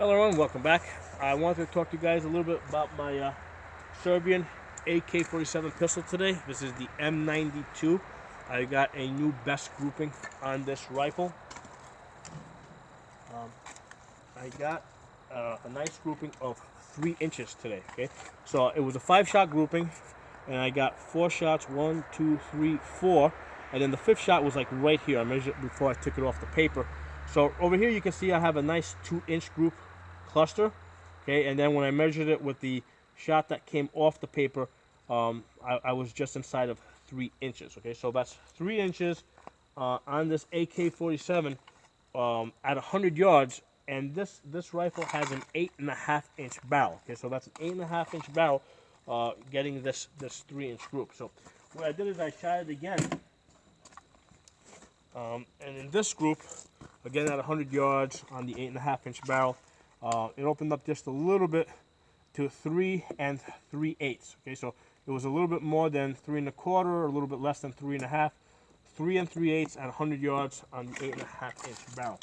Hello everyone, welcome back. I wanted to talk to you guys a little bit about my Serbian AK-47 pistol today. This is the M92. I got a new best grouping on this rifle. I got a nice grouping of 3 inches today. Okay, so it was a 5-shot grouping, and I got 4 shots. 1, 2, 3, 4, and then the 5th shot was like right here. I measured it before I took it off the paper. So over here you can see I have a nice 2-inch group cluster. Okay, and then when I measured it with the shot that came off the paper, I was just inside of 3 inches. Okay, so that's 3 inches on this AK-47 at 100 yards, and this rifle has an 8.5-inch barrel. Okay, so that's an 8.5-inch barrel, getting this 3-inch group. So what I did is I shot it again, and in this group, again at 100 yards on the 8.5-inch barrel, it opened up just a little bit to 3 3/8. Okay, so it was a little bit more than 3 1/4, a little bit less than 3 1/2. 3 3/8 at 100 yards on the 8.5-inch barrel.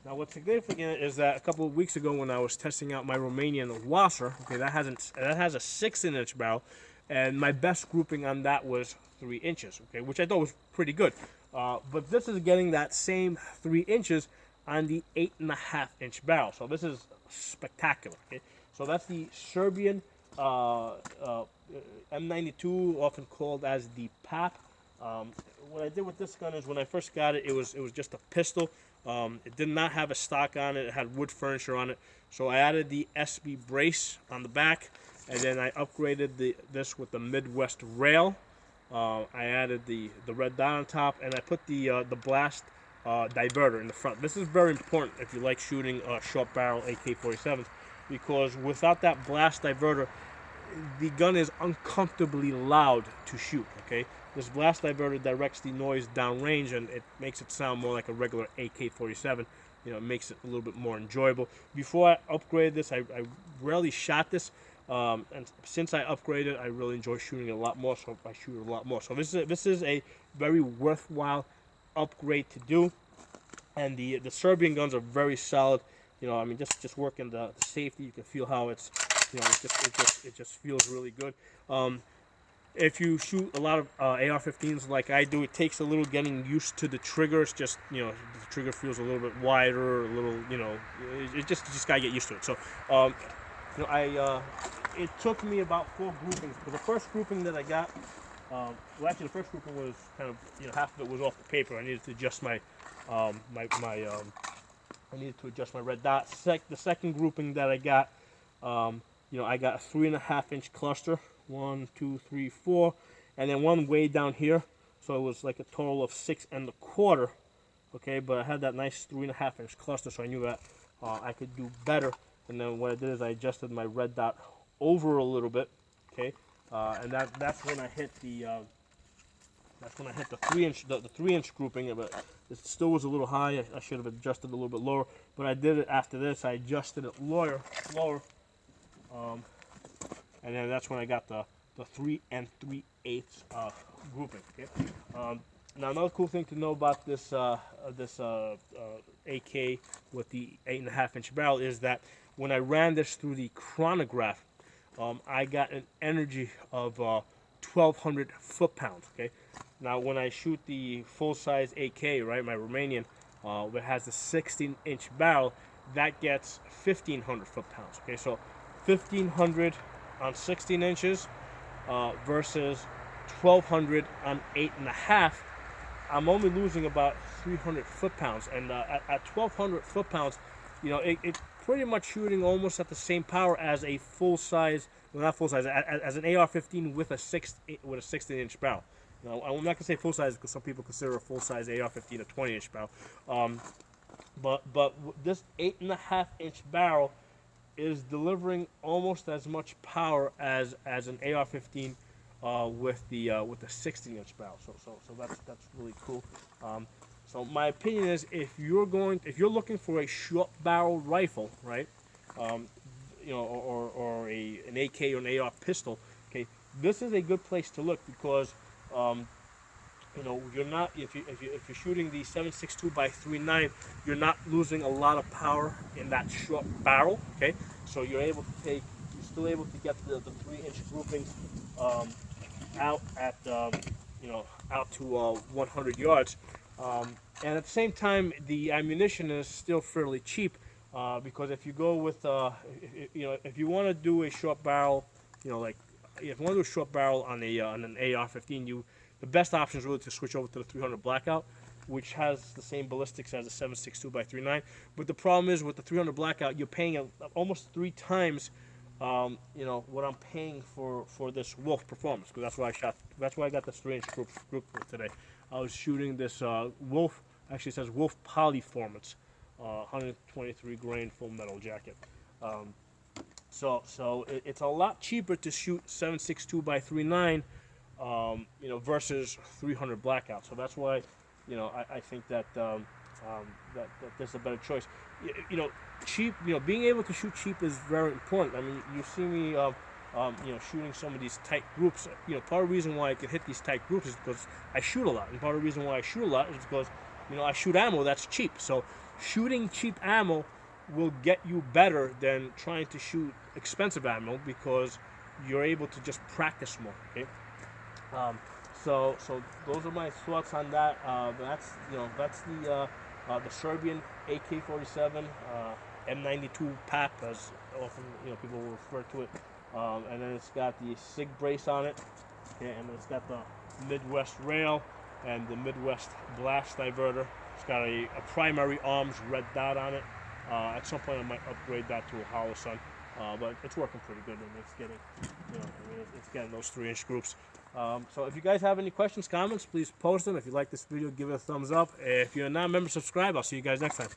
Now, what's significant is that a couple of weeks ago, when I was testing out my Romanian washer, okay, that has a 16-inch barrel, and my best grouping on that was 3 inches. Okay, which I thought was pretty good. But this is getting that same 3 inches on the 8.5-inch barrel. So this is spectacular. Okay, so that's the Serbian M92, often called as the PAP. What I did with this gun is when I first got it, it was just a pistol. It did not have a stock on it. It had wood furniture on it. So I added the SB brace on the back, and then I upgraded this with the Midwest rail. I added the red dot on top, and I put the blast diverter in the front. This is very important if you like shooting short barrel AK-47s, because without that blast diverter, the gun is uncomfortably loud to shoot. Okay, this blast diverter directs the noise downrange, and it makes it sound more like a regular AK-47. You know, it makes it a little bit more enjoyable. Before I upgraded this, I rarely shot this, and since I upgraded, I really enjoy shooting it a lot more. So I shoot it a lot more. So this is a very worthwhile upgrade to do, and the Serbian guns are very solid. You know, I mean, just working the safety, you can feel how it's, you know, it just feels really good. If you shoot a lot of AR-15s like I do, it takes a little getting used to the triggers. Just, you know, the trigger feels a little bit wider, a little, you know, it just gotta get used to it. So, you know, it took me about 4 groupings. For the first grouping that I got, well, actually the first grouping was kind of, you know, half of it was off the paper. I needed to adjust my I needed to adjust my red dot. The second grouping that I got, you know, I got a 3.5-inch cluster. 1, 2, 3, 4, and then one way down here. So it was like a total of 6 1/4. Okay, but I had that nice 3.5-inch cluster, so I knew that I could do better. And then what I did is I adjusted my red dot over a little bit. Okay, and that's when I hit the 3-inch the 3-inch grouping. But it still was a little high. I should have adjusted a little bit lower. But I did it after this. I adjusted it lower. And then that's when I got the 3 3/8 grouping. Okay. Now another cool thing to know about this AK with the 8.5-inch barrel is that when I ran this through the chronograph, I got an energy of 1,200 foot-pounds. Okay. Now when I shoot the full-size AK, right, my Romanian, it has a 16-inch barrel, that gets 1,500 foot-pounds. Okay, so 1,500 on 16 inches versus 1,200 on 8.5. I'm only losing about 300 foot-pounds, and at 1,200 foot-pounds, you know, it pretty much shooting almost at the same power as a full-size, well, not full-size, as an AR-15 with a 16-inch barrel. Now, I'm not gonna say full-size because some people consider a full-size AR-15 a 20-inch barrel, but this 8.5-inch barrel is delivering almost as much power as an AR-15 with the 16-inch barrel. So that's really cool. So my opinion is, if you're looking for a short barrel rifle, right, you know, or an AK or an AR pistol, okay, this is a good place to look, because you know, you're not, if you're shooting the 7.62 by 3.9, you're not losing a lot of power in that short barrel. Okay, so you're still able to get the 3-inch groupings out at you know, out to 100 yards. And at the same time, the ammunition is still fairly cheap, because if you go with you know, if you want to do a short barrel, you know, like if you want to do a short barrel on an AR-15, the best option is really to switch over to the 300 Blackout, which has the same ballistics as a 7.62 by 3.9. But the problem is with the 300 Blackout, you're paying almost 3 times, you know, what I'm paying for this Wolf Performance, because that's why I got this 3-inch group today. I was shooting this Wolf, actually it says Wolf Polyformance, 123 grain full metal jacket. So it's a lot cheaper to shoot 7.62 by 3.9, you know, versus 300 Blackout. So that's why, you know, I think that that there's a better choice. You know, cheap. You know, being able to shoot cheap is very important. I mean, you see me, you know, shooting some of these tight groups. You know, part of the reason why I can hit these tight groups is because I shoot a lot, and part of the reason why I shoot a lot is because, you know, I shoot ammo that's cheap. So shooting cheap ammo will get you better than trying to shoot expensive ammo, because you're able to just practice more. Okay. So those are my thoughts on that. That's, you know, that's the Serbian AK-47, M92 PAP, as often, you know, people will refer to it. And then it's got the SIG brace on it, okay, and then it's got the Midwest rail and the Midwest blast diverter. It's got a primary arms red dot on it. At some point I might upgrade that to a hollow sun, but it's working pretty good, and it's getting, you know, I mean, it's getting those 3-inch groups. So if you guys have any questions, comments, please post them. If you like this video, give it a thumbs up. If you're not a member, subscribe. I'll see you guys next time.